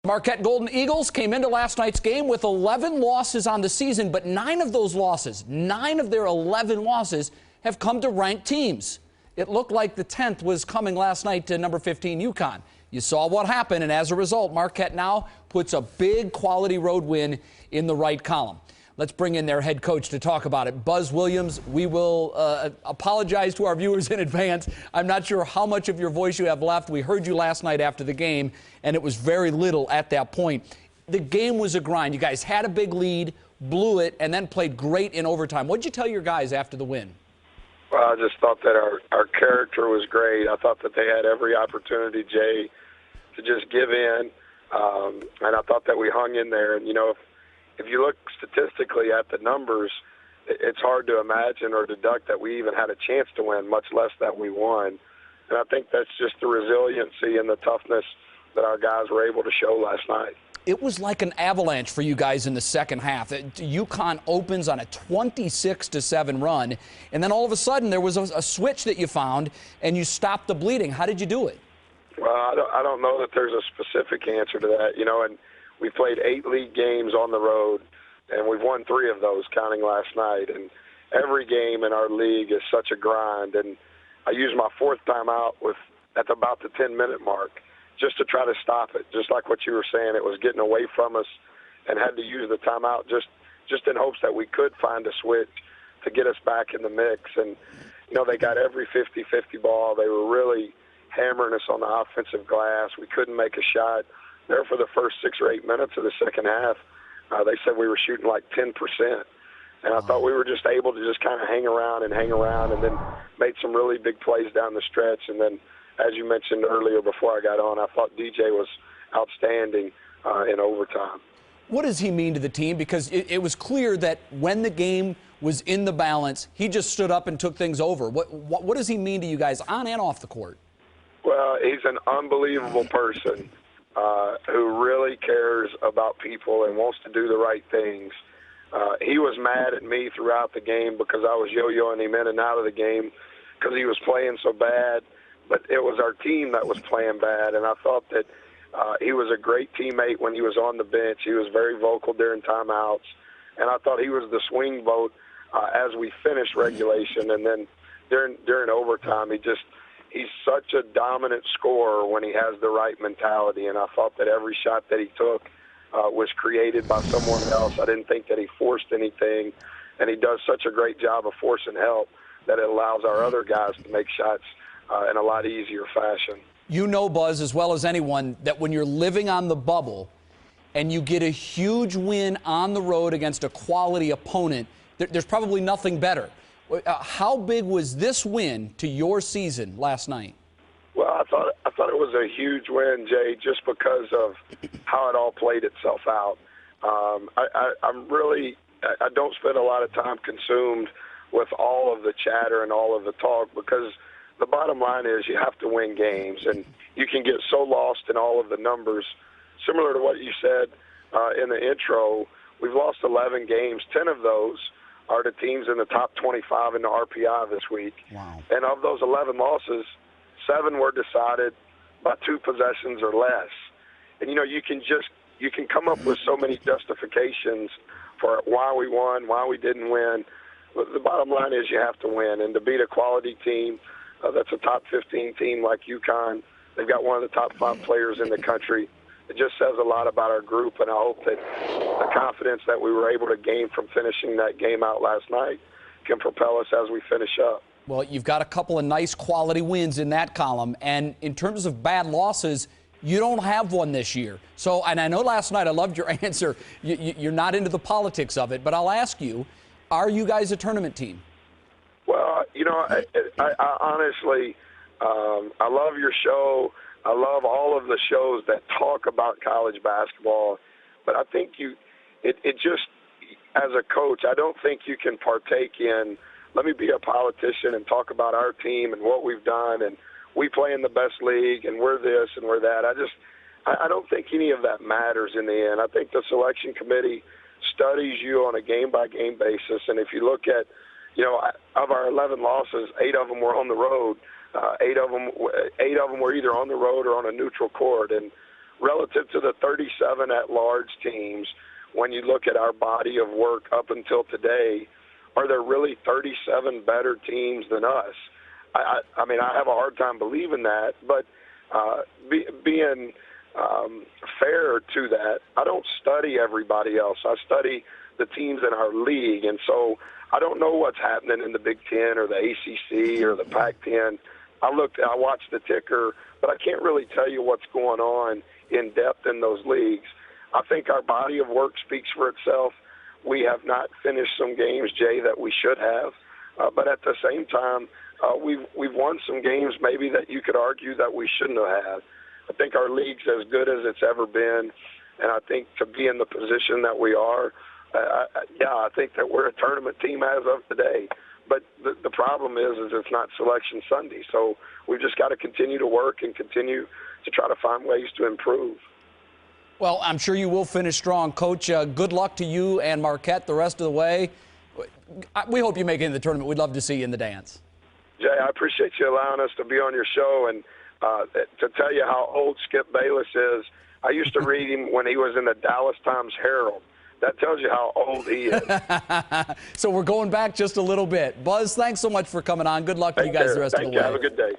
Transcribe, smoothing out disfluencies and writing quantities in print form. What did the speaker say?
Marquette Golden Eagles came into last night's game with 11 losses on the season, but 9 of those losses, 9 of their 11 losses, have come to ranked teams. It looked like the 10th was coming last night to number 15 UConn. You saw what happened, and as a result, Marquette now puts a big quality road win in the right column. Let's bring in their head coach to talk about it. Buzz Williams, we will apologize to our viewers in advance. I'm not sure how much of your voice you have left. We heard you last night after the game, and it was very little at that point. The game was a grind. You guys had a big lead, blew it, and then played great in overtime. What did you tell your guys after the win? Well, I just thought that our character was great. I thought that they had every opportunity, Jay, to just give in, and I thought that we hung in there. And, you know, if you look statistically at the numbers, it's hard to imagine or deduct that we even had a chance to win, much less that we won. And I think that's just the resiliency and the toughness that our guys were able to show last night. It was like an avalanche for you guys in the second half. UConn opens on a 26-7 run, and then all of a sudden there was a switch that you found, and you stopped the bleeding. How did you do it? Well, I don't know that there's a specific answer to that, you know, and we played 8 league games on the road, and we've won 3 of those, counting last night. And every game in our league is such a grind. And I used my 4th timeout at about the 10-minute mark just to try to stop it. Just like what you were saying, it was getting away from us, and had to use the timeout just in hopes that we could find a switch to get us back in the mix. And, you know, they got every 50-50 ball. They were really hammering us on the offensive glass. We couldn't make a shot. There for the first 6 or 8 minutes of the second half, they said we were shooting like 10%. And I thought we were just able to just kind of hang around, and then made some really big plays down the stretch. And then, as you mentioned earlier before I got on, I thought DJ was outstanding in overtime. What does he mean to the team? Because it was clear that when the game was in the balance, he just stood up and took things over. What does he mean to you guys on and off the court? Well, he's an unbelievable person. Who really cares about people and wants to do the right things. He was mad at me throughout the game because I was yo-yoing him in and out of the game because he was playing so bad, but it was our team that was playing bad, and I thought that he was a great teammate when he was on the bench. He was very vocal during timeouts, and I thought he was the swing vote as we finished regulation, and then during overtime, he's such a dominant scorer when he has the right mentality, and I thought that every shot that he took was created by someone else. I didn't think that he forced anything, and he does such a great job of forcing help that it allows our other guys to make shots in a lot easier fashion. You know, Buzz, as well as anyone, that when you're living on the bubble and you get a huge win on the road against a quality opponent, there's probably nothing better. How big was this win to your season last night? Well, I thought it was a huge win, Jay, just because of how it all played itself out. I don't spend a lot of time consumed with all of the chatter and all of the talk, because the bottom line is you have to win games, and you can get so lost in all of the numbers. Similar to what you said in the intro, we've lost 11 games. 10 of those are the teams in the top 25 in the RPI this week. Wow. And of those 11 losses, 7 were decided by 2 possessions or less. And, you know, you can come up with so many justifications for why we won, why we didn't win. But the bottom line is you have to win. And to beat a quality team that's a top 15 team like UConn, they've got one of the top 5 players in the country. It just says a lot about our group, and I hope that the confidence that we were able to gain from finishing that game out last night can propel us as we finish up. Well, you've got a couple of nice quality wins in that column, and in terms of bad losses, you don't have one this year. So, and I know last night I loved your answer. You're not into the politics of it, but I'll ask you, are you guys a tournament team? Well, you know, I honestly, I love your show. I love all of the shows that talk about college basketball, but I think it just, as a coach, I don't think you can partake in, let me be a politician and talk about our team and what we've done, and we play in the best league, and we're this and we're that. I don't think any of that matters in the end. I think the selection committee studies you on a game-by-game basis, and if you look at, you know, of our 11 losses, 8 of them were on the road. 8 of them were either on the road or on a neutral court, and relative to the 37 at-large teams, when you look at our body of work up until today, are there really 37 better teams than us? I mean, I have a hard time believing that, but being fair to that, I don't study everybody else. I study the teams in our league, and so I don't know what's happening in the Big Ten or the ACC or the Pac-10. I watched the ticker, but I can't really tell you what's going on in depth in those leagues. I think our body of work speaks for itself. We have not finished some games, Jay, that we should have, but at the same time, we've won some games maybe that you could argue that we shouldn't have had. I think our league's as good as it's ever been, and I think to be in the position that we are, I think that we're a tournament team as of today. But the problem is it's not Selection Sunday, so we've just got to continue to work and continue to try to find ways to improve. Well, I'm sure you will finish strong. Coach, good luck to you and Marquette the rest of the way. We hope you make it in the tournament. We'd love to see you in the dance. Jay, I appreciate you allowing us to be on your show. And to tell you how old Skip Bayless is, I used to read him when he was in the Dallas Times-Herald. That tells you how old he is. So we're going back just a little bit. Buzz, thanks so much for coming on. Good luck to you guys the rest of the way. Have a good day.